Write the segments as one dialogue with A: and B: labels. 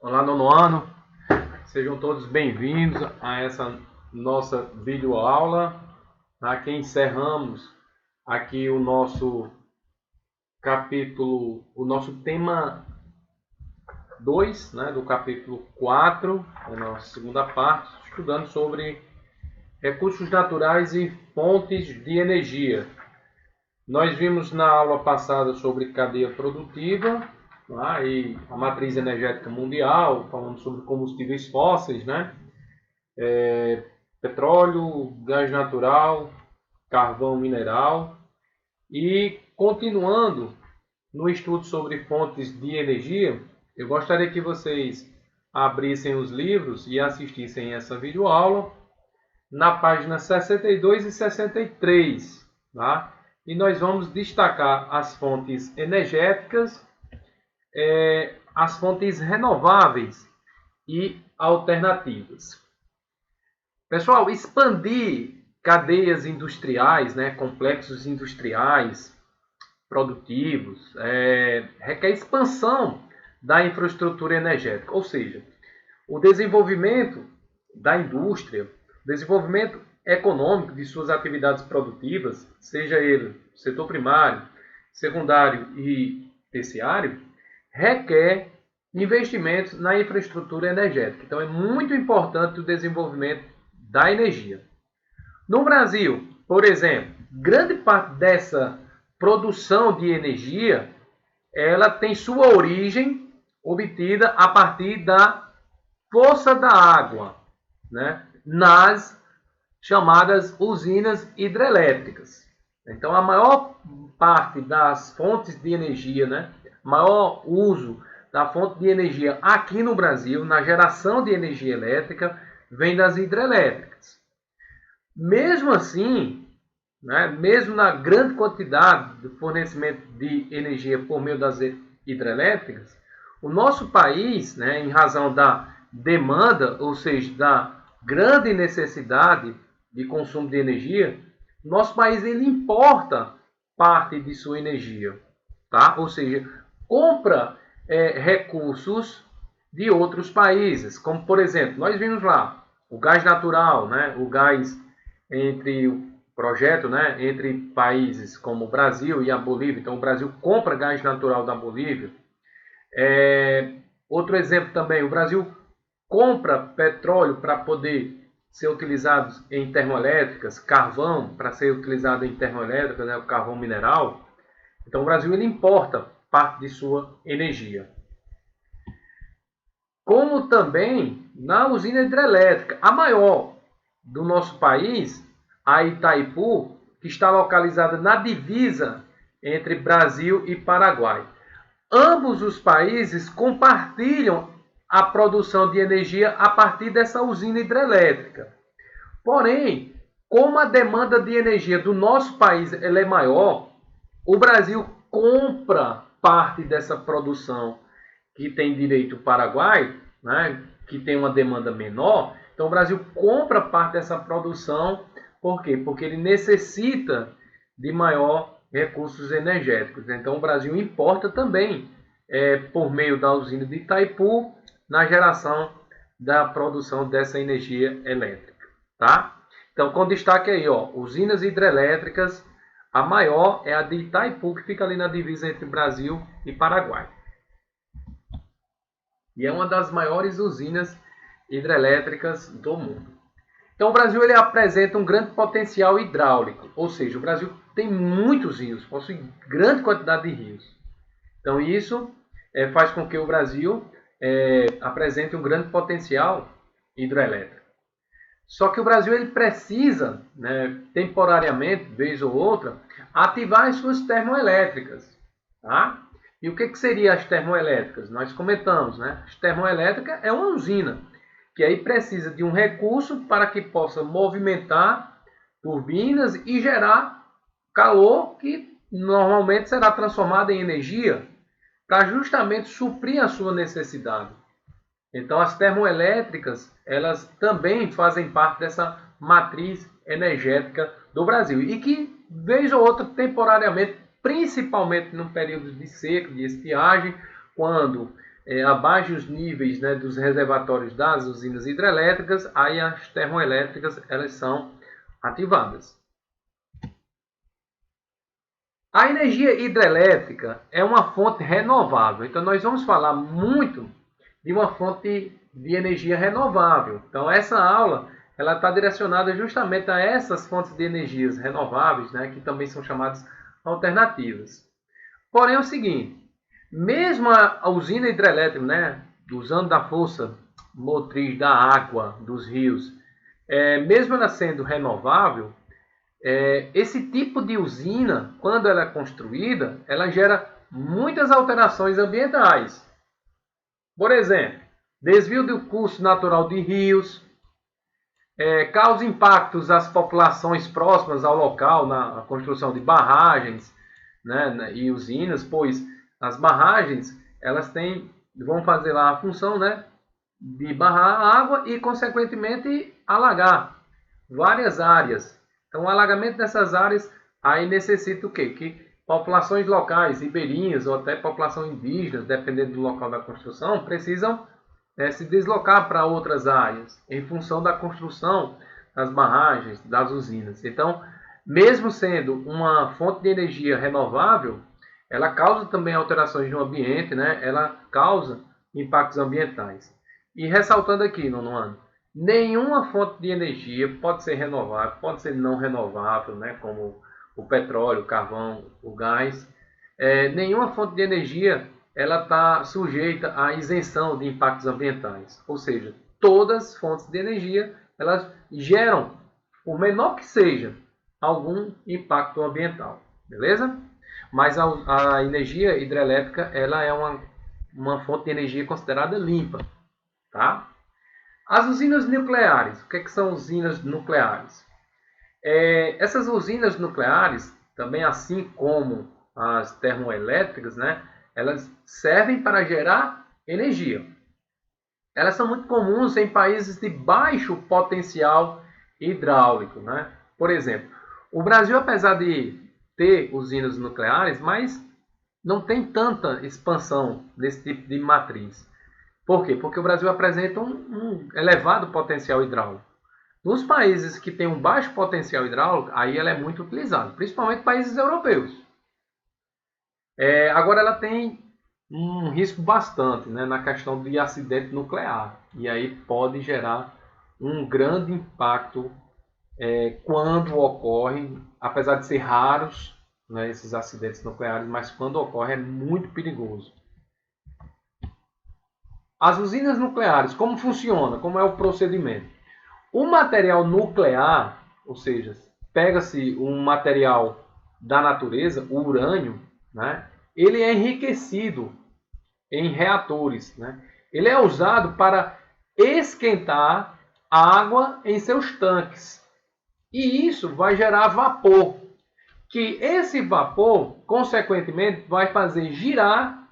A: Olá, nono ano. Sejam todos bem-vindos a essa nossa videoaula, que encerramos aqui o nosso capítulo, o nosso tema 2, do capítulo 4, a nossa segunda parte, estudando sobre recursos naturais e fontes de energia. Nós vimos na aula passada sobre cadeia produtiva, e a matriz energética mundial, falando sobre combustíveis fósseis, petróleo, gás natural, carvão mineral. E continuando no estudo sobre fontes de energia, eu gostaria que vocês abrissem os livros e assistissem essa videoaula na página 62 e 63, E nós vamos destacar as fontes energéticas, as fontes renováveis e alternativas. Pessoal, expandir cadeias industriais, complexos industriais, produtivos, requer expansão da infraestrutura energética, ou seja, o desenvolvimento da indústria, o desenvolvimento econômico de suas atividades produtivas, seja ele setor primário, secundário e terciário, requer investimentos na infraestrutura energética. Então, é muito importante o desenvolvimento da energia. No Brasil, por exemplo, grande parte dessa produção de energia, ela tem sua origem obtida a partir da força da água, nas chamadas usinas hidrelétricas. Então, a maior parte das fontes de energia, maior uso da fonte de energia aqui no Brasil, na geração de energia elétrica, vem das hidrelétricas. Mesmo assim, mesmo na grande quantidade de fornecimento de energia por meio das hidrelétricas, o nosso país, em razão da demanda, ou seja, da grande necessidade de consumo de energia, nosso país ele importa parte de sua energia, ou seja, compra recursos de outros países, como por exemplo, nós vimos lá o gás natural, o gás entre o projeto, entre países como o Brasil e a Bolívia. Então o Brasil compra gás natural da Bolívia. Outro exemplo também, o Brasil compra petróleo para poder ser utilizado em termoelétricas, carvão para ser utilizado em termoelétricas, o carvão mineral. Então o Brasil ele importa parte de sua energia. Como também na usina hidrelétrica, a maior do nosso país, a Itaipu, que está localizada na divisa entre Brasil e Paraguai. Ambos os países compartilham a produção de energia a partir dessa usina hidrelétrica. Porém, como a demanda de energia do nosso país ela é maior, o Brasil compra parte dessa produção que tem direito o Paraguai, que tem uma demanda menor. Então o Brasil compra parte dessa produção. Por quê? Porque ele necessita de maior recursos energéticos. Então o Brasil importa também, por meio da usina de Itaipu, na geração da produção dessa energia elétrica. Então, com destaque aí, usinas hidrelétricas, a maior é a de Itaipu, que fica ali na divisa entre Brasil e Paraguai. E é uma das maiores usinas hidrelétricas do mundo. Então, o Brasil ele apresenta um grande potencial hidráulico, ou seja, o Brasil tem muitos rios, possui grande quantidade de rios. Então, isso faz com que o Brasil apresente um grande potencial hidrelétrico. Só que o Brasil ele precisa, temporariamente, vez ou outra, ativar as suas termoelétricas. E o que seriam as termoelétricas? Nós comentamos, As termoelétricas é uma usina, que aí precisa de um recurso para que possa movimentar turbinas e gerar calor que normalmente será transformado em energia para justamente suprir a sua necessidade. Então as termoelétricas, elas também fazem parte dessa matriz energética do Brasil e que, vez ou outra, temporariamente, principalmente no período de seca, de estiagem, quando abaixo dos níveis, né, dos reservatórios das usinas hidrelétricas, aí as termoelétricas elas são ativadas. A energia hidrelétrica é uma fonte renovável, então nós vamos falar muito de uma fonte de energia renovável. Então essa aula ela está direcionada justamente a essas fontes de energias renováveis, né, que também são chamadas alternativas. Porém é o seguinte, mesmo a usina hidrelétrica, né, usando da força motriz da água, dos rios, mesmo ela sendo renovável, esse tipo de usina, quando ela é construída, ela gera muitas alterações ambientais. Por exemplo, desvio do curso natural de rios, causa impactos às populações próximas ao local na construção de barragens, né, e usinas, pois as barragens elas vão fazer lá a função, né, de barrar a água e, consequentemente, alagar várias áreas. Então, o alagamento dessas áreas aí necessita o quê? Que populações locais, ribeirinhas ou até população indígena, dependendo do local da construção, precisam se deslocar para outras áreas em função da construção das barragens, das usinas. Então, mesmo sendo uma fonte de energia renovável, ela causa também alterações no ambiente, né? Ela causa impactos ambientais. E ressaltando aqui, nono ano, nenhuma fonte de energia pode ser renovável, pode ser não renovável, né? Como o petróleo, o carvão, o gás. Nenhuma fonte de energia ela está sujeita à isenção de impactos ambientais. Ou seja, todas as fontes de energia elas geram, por menor que seja, algum impacto ambiental. Beleza? Mas a energia hidrelétrica ela é uma fonte de energia considerada limpa. Tá? As usinas nucleares. O que são usinas nucleares? Essas usinas nucleares, também assim como as termoelétricas, né, elas servem para gerar energia. Elas são muito comuns em países de baixo potencial hidráulico. Né? Por exemplo, o Brasil, apesar de ter usinas nucleares, mas não tem tanta expansão desse tipo de matriz. Por quê? Porque o Brasil apresenta um elevado potencial hidráulico. Nos países que têm um baixo potencial hidráulico, aí ela é muito utilizada, principalmente países europeus. Agora ela tem um risco bastante, né, na questão de acidente nuclear. E aí pode gerar um grande impacto quando ocorre, apesar de ser raros, né, esses acidentes nucleares, mas quando ocorre é muito perigoso. As usinas nucleares, como funciona? Como é o procedimento? O material nuclear, ou seja, pega-se um material da natureza, o urânio, né? Ele é enriquecido em reatores. Né? Ele é usado para esquentar água em seus tanques. E isso vai gerar vapor. Que esse vapor, consequentemente, vai fazer girar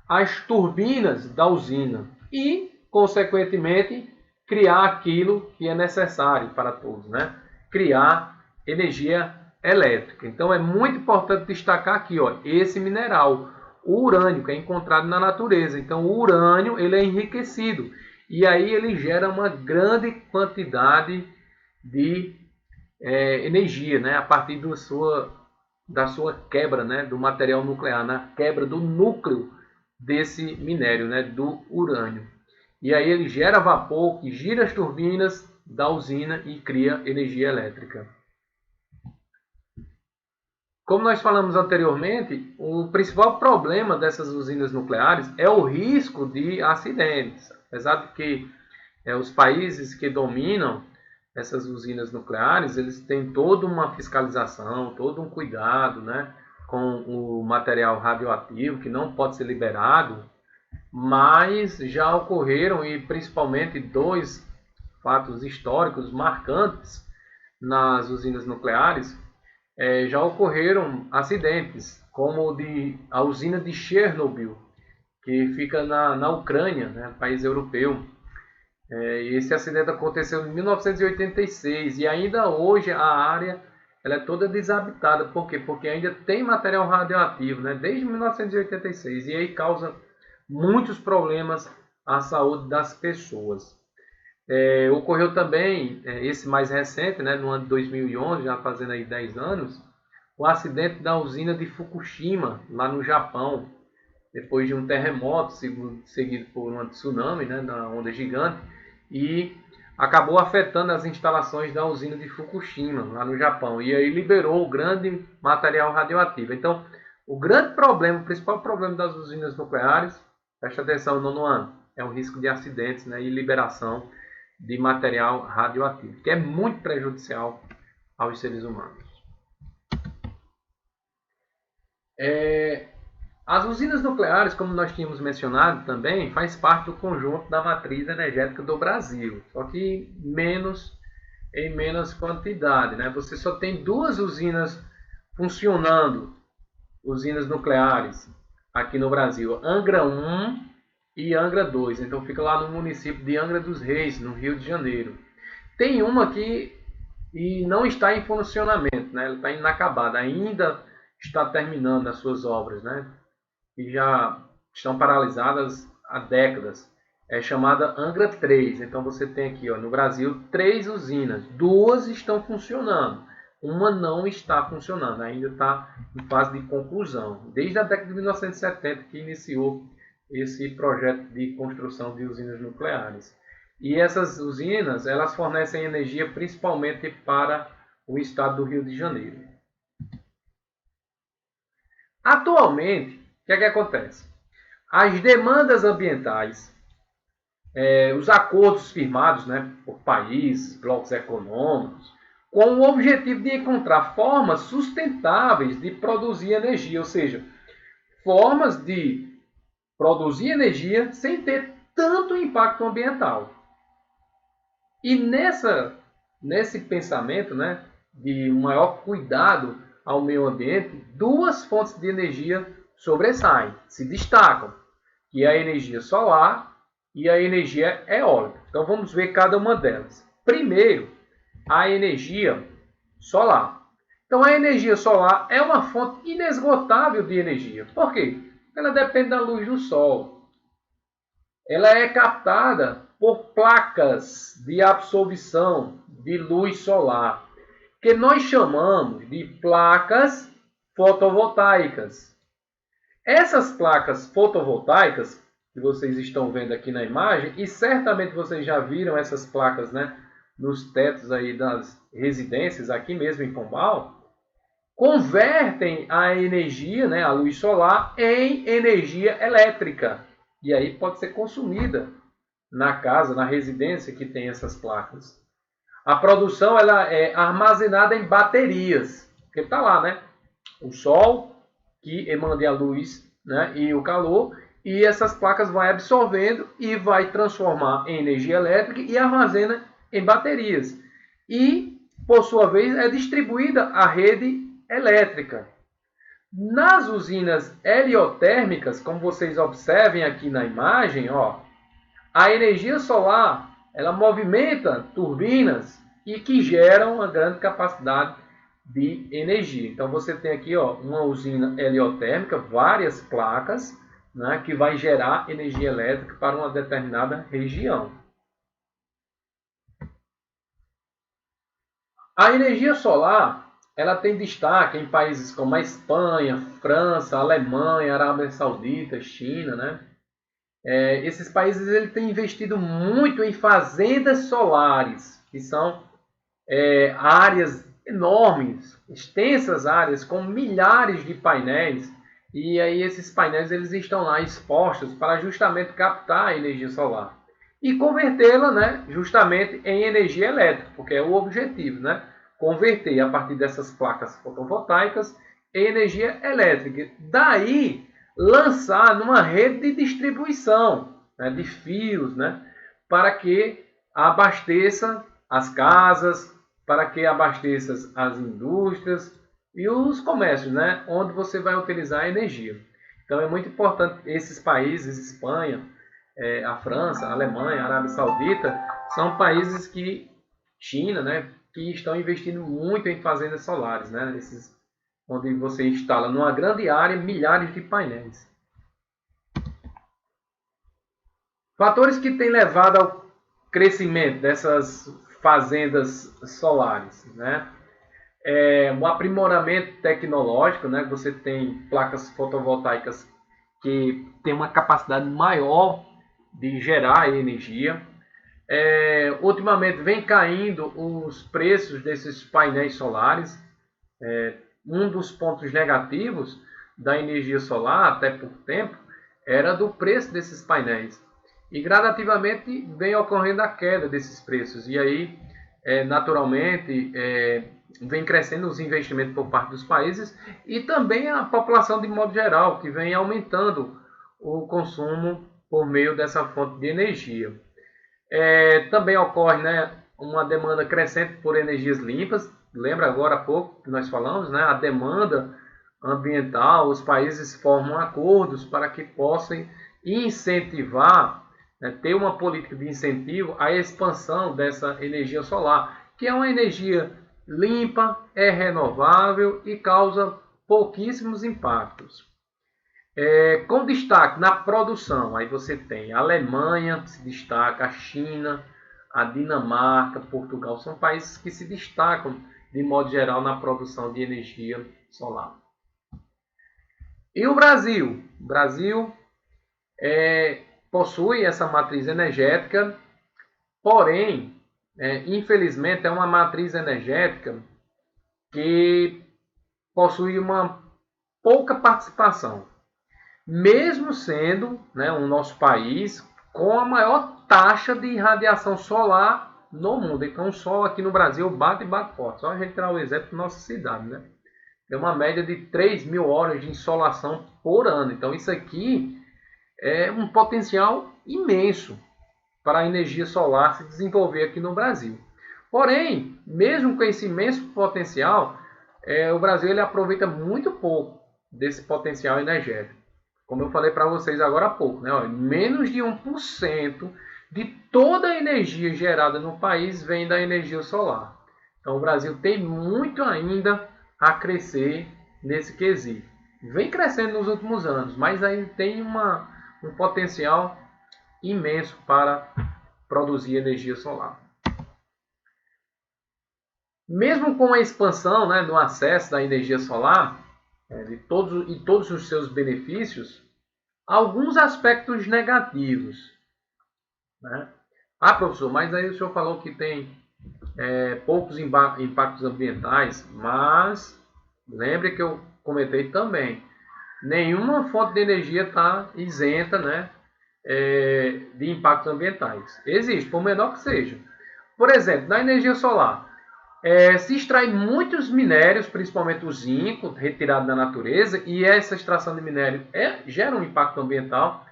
A: as turbinas da usina. E, consequentemente, criar aquilo que é necessário para todos, né? Criar energia elétrica. Então é muito importante destacar aqui, ó, esse mineral, o urânio, que é encontrado na natureza. Então o urânio ele é enriquecido e aí ele gera uma grande quantidade de energia, né? A partir da sua quebra, né? Do material nuclear, na quebra do núcleo desse minério, né? Do urânio. E aí ele gera vapor que gira as turbinas da usina e cria energia elétrica. Como nós falamos anteriormente, o principal problema dessas usinas nucleares é o risco de acidentes. Apesar de que os países que dominam essas usinas nucleares, eles têm toda uma fiscalização, todo um cuidado, né, com o material radioativo que não pode ser liberado, mas já ocorreram, e principalmente dois fatos históricos marcantes nas usinas nucleares, já ocorreram acidentes, como a usina de Chernobyl, que fica na Ucrânia, né, país europeu. Esse acidente aconteceu em 1986 e ainda hoje a área ela é toda desabitada. Por quê? Porque ainda tem material radioativo, né, desde 1986, e aí causa muitos problemas à saúde das pessoas. Ocorreu também, esse mais recente, né, no ano de 2011, já fazendo aí 10 anos, o acidente da usina de Fukushima, lá no Japão, depois de um terremoto seguido por um tsunami, né, na onda gigante, e acabou afetando as instalações da usina de Fukushima, lá no Japão, e aí liberou o grande material radioativo. Então, o grande problema, o principal problema das usinas nucleares, presta atenção, nono ano, é o risco de acidentes, né, e liberação de material radioativo, que é muito prejudicial aos seres humanos. As usinas nucleares, como nós tínhamos mencionado também, faz parte do conjunto da matriz energética do Brasil, só que em menos quantidade, né? Você só tem duas usinas funcionando, usinas nucleares, aqui no Brasil, Angra 1 e Angra 2. Então fica lá no município de Angra dos Reis, no Rio de Janeiro. Tem uma aqui e não está em funcionamento, né? Ela está inacabada, ainda está terminando as suas obras, né? Que já estão paralisadas há décadas. É chamada Angra 3. Então você tem aqui, ó, no Brasil, 3 usinas. Duas estão funcionando. Uma não está funcionando, ainda está em fase de conclusão. Desde a década de 1970 que iniciou esse projeto de construção de usinas nucleares. E essas usinas, elas fornecem energia principalmente para o estado do Rio de Janeiro. Atualmente, o que é que acontece? As demandas ambientais, os acordos firmados, né, por países, blocos econômicos, com o objetivo de encontrar formas sustentáveis de produzir energia, ou seja, formas de produzir energia sem ter tanto impacto ambiental. E nesse pensamento, né, de maior cuidado ao meio ambiente, duas fontes de energia sobressaem, se destacam, que é a energia solar e a energia eólica. Então vamos ver cada uma delas. Primeiro, a energia solar. Então a energia solar é uma fonte inesgotável de energia. Por quê? Porque ela depende da luz do sol. Ela é captada por placas de absorção de luz solar, que nós chamamos de placas fotovoltaicas. Essas placas fotovoltaicas que vocês estão vendo aqui na imagem, e certamente vocês já viram essas placas, né, nos tetos aí das residências, aqui mesmo em Pombal, convertem a energia, né, a luz solar, em energia elétrica. E aí pode ser consumida na casa, na residência que tem essas placas. A produção ela é armazenada em baterias, porque está lá, né? O sol que emana a luz, né, e o calor, e essas placas vão absorvendo e vai transformar em energia elétrica e armazena em baterias. E, por sua vez, é distribuída à rede elétrica. Nas usinas heliotérmicas, como vocês observem aqui na imagem, ó, a energia solar ela movimenta turbinas e que geram uma grande capacidade de energia. Então você tem aqui, ó, uma usina heliotérmica, várias placas, né, que vai gerar energia elétrica para uma determinada região. A energia solar ela tem destaque em países como a Espanha, França, Alemanha, Arábia Saudita, China, né? Esses países ele têm investido muito em fazendas solares, que são áreas enormes, extensas áreas com milhares de painéis, e aí esses painéis eles estão lá expostos para justamente captar a energia solar e convertê-la, né, justamente em energia elétrica, porque é o objetivo, né, converter a partir dessas placas fotovoltaicas em energia elétrica. Daí lançar numa rede de distribuição, né, de fios, né, para que abasteça as casas, para que abasteça as indústrias e os comércios, né, onde você vai utilizar a energia. Então é muito importante esses países, Espanha, a França, a Alemanha, a Arábia Saudita, são países que, China, né, que estão investindo muito em fazendas solares, né, onde você instala numa grande área milhares de painéis. Fatores que têm levado ao crescimento dessas fazendas solares, né? O aprimoramento tecnológico, né? Você tem placas fotovoltaicas que têm uma capacidade maior de gerar energia. Ultimamente vem caindo os preços desses painéis solares. Um dos pontos negativos da energia solar, até por tempo, era do preço desses painéis. E gradativamente vem ocorrendo a queda desses preços. E aí, naturalmente, vem crescendo os investimentos por parte dos países e também a população de modo geral, que vem aumentando o consumo por meio dessa fonte de energia. Também ocorre, né, uma demanda crescente por energias limpas. Lembra agora há pouco que nós falamos, né, a demanda ambiental, os países formam acordos para que possam incentivar, né, ter uma política de incentivo à expansão dessa energia solar, que é uma energia limpa, é renovável e causa pouquíssimos impactos. Com destaque na produção, aí você tem a Alemanha, que se destaca, a China, a Dinamarca, Portugal, são países que se destacam, de modo geral, na produção de energia solar. E o Brasil? O Brasil possui essa matriz energética, porém, infelizmente, é uma matriz energética que possui uma pouca participação. Mesmo sendo, né, o nosso país com a maior taxa de irradiação solar no mundo. Então o sol aqui no Brasil bate forte. Só a gente tirar o exemplo da nossa cidade, né? Tem uma média de 3.000 horas de insolação por ano. Então isso aqui é um potencial imenso para a energia solar se desenvolver aqui no Brasil. Porém, mesmo com esse imenso potencial, o Brasil ele aproveita muito pouco desse potencial energético. Como eu falei para vocês agora há pouco, né? Menos de 1% de toda a energia gerada no país vem da energia solar. Então o Brasil tem muito ainda a crescer nesse quesito. Vem crescendo nos últimos anos, mas ainda tem um potencial imenso para produzir energia solar. Mesmo com a expansão, né, do acesso da energia solar, de todos os seus benefícios, alguns aspectos negativos. Né? Professor, mas aí o senhor falou que tem poucos impactos ambientais, mas lembre que eu comentei também, nenhuma fonte de energia está isenta, né, de impactos ambientais. Existe, por menor que seja. Por exemplo, na energia solar, se extrai muitos minérios, principalmente o zinco, retirado da natureza, e essa extração de minério gera um impacto ambiental.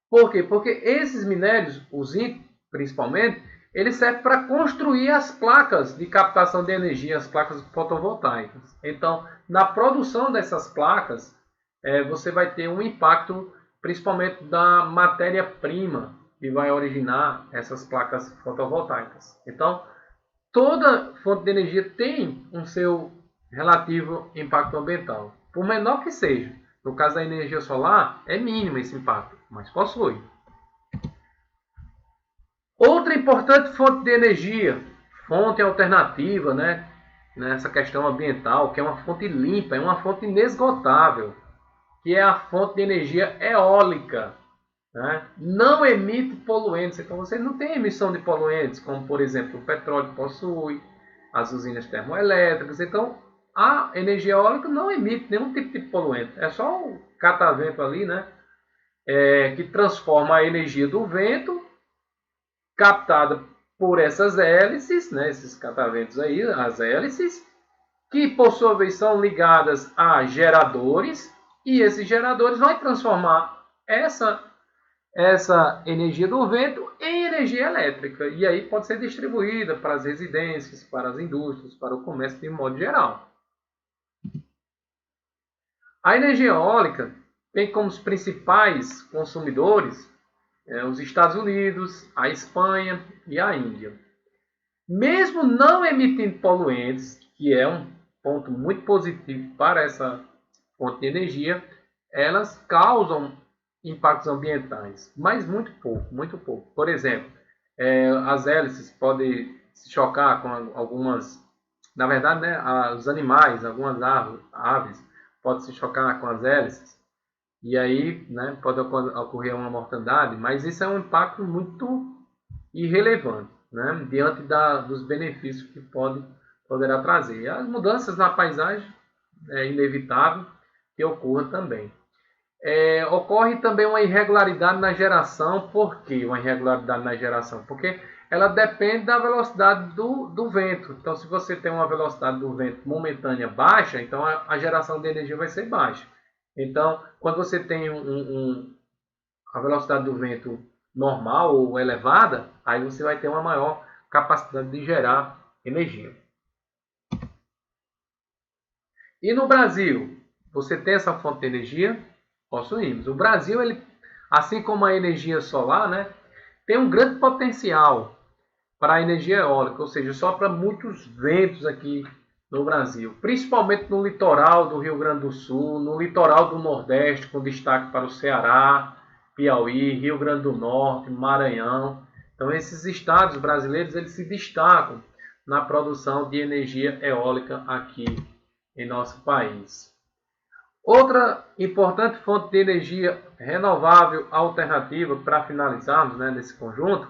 A: Por quê? Porque esses minérios, o zinco principalmente, ele serve para construir as placas de captação de energia, as placas fotovoltaicas. Então, na produção dessas placas, você vai ter um impacto principalmente da matéria-prima que vai originar essas placas fotovoltaicas. Então, toda fonte de energia tem um seu relativo impacto ambiental, por menor que seja. No caso da energia solar, é mínimo esse impacto, mas possui. Outra importante fonte de energia, fonte alternativa, né, nessa questão ambiental, que é uma fonte limpa, é uma fonte inesgotável, que é a fonte de energia eólica. Né? Não emite poluentes, então você não tem emissão de poluentes, como por exemplo o petróleo possui, as usinas termoelétricas. Então a energia eólica não emite nenhum tipo de poluente, é só o catavento ali, né? Que transforma a energia do vento captada por essas hélices, né? Esses cataventos aí, as hélices, que por sua vez são ligadas a geradores, e esses geradores vão transformar essa energia do vento em energia elétrica. E aí pode ser distribuída para as residências, para as indústrias, para o comércio de modo geral. A energia eólica tem como os principais consumidores os Estados Unidos, a Espanha e a Índia. Mesmo não emitindo poluentes, que é um ponto muito positivo para essa fonte de energia, elas causam impactos ambientais, mas muito pouco, muito pouco. Por exemplo, as hélices podem se chocar com algumas, na verdade, né, os animais, algumas aves, podem se chocar com as hélices, e aí, né, pode ocorrer uma mortandade, mas isso é um impacto muito irrelevante, né, diante dos benefícios que poderá trazer. As mudanças na paisagem é inevitável que ocorra também. Ocorre também uma irregularidade na geração. Por que uma irregularidade na geração? Porque ela depende da velocidade do vento. Então, se você tem uma velocidade do vento momentânea baixa, então a geração de energia vai ser baixa. Então, quando você tem a velocidade do vento normal ou elevada, aí você vai ter uma maior capacidade de gerar energia. E no Brasil, você tem essa fonte de energia? Possuímos. O Brasil, ele, assim como a energia solar, né, tem um grande potencial para a energia eólica, ou seja, sopra muitos ventos aqui no Brasil, principalmente no litoral do Rio Grande do Sul, no litoral do Nordeste, com destaque para o Ceará, Piauí, Rio Grande do Norte, Maranhão. Então, esses estados brasileiros, eles se destacam na produção de energia eólica aqui em nosso país. Outra importante fonte de energia renovável alternativa, para finalizarmos, né, nesse conjunto,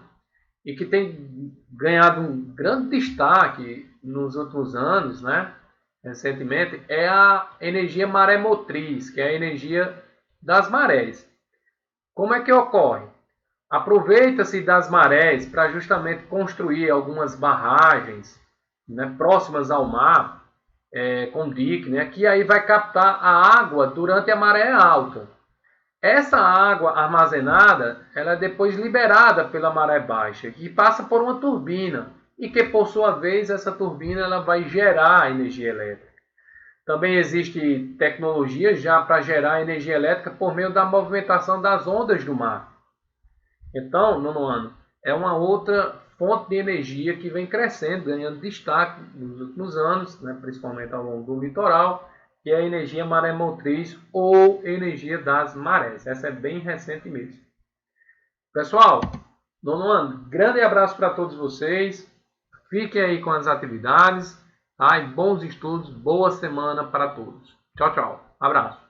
A: e que tem ganhado um grande destaque nos últimos anos, né, recentemente, é a energia maremotriz, que é a energia das marés. Como é que ocorre? Aproveita-se das marés para justamente construir algumas barragens, né, próximas ao mar, com dique, né, que aí vai captar a água durante a maré alta. Essa água armazenada, ela é depois liberada pela maré baixa, que passa por uma turbina, e que por sua vez essa turbina ela vai gerar energia elétrica. Também existe tecnologia já para gerar energia elétrica por meio da movimentação das ondas do mar. Então, nono ano, é uma outra fonte de energia que vem crescendo, ganhando destaque nos últimos anos, né, principalmente ao longo do litoral, que é a energia maremotriz ou energia das marés. Essa é bem recente mesmo. Pessoal, nono ano, grande abraço para todos vocês. Fiquem aí com as atividades. Tá? E bons estudos, boa semana para todos. Tchau, tchau. Abraço.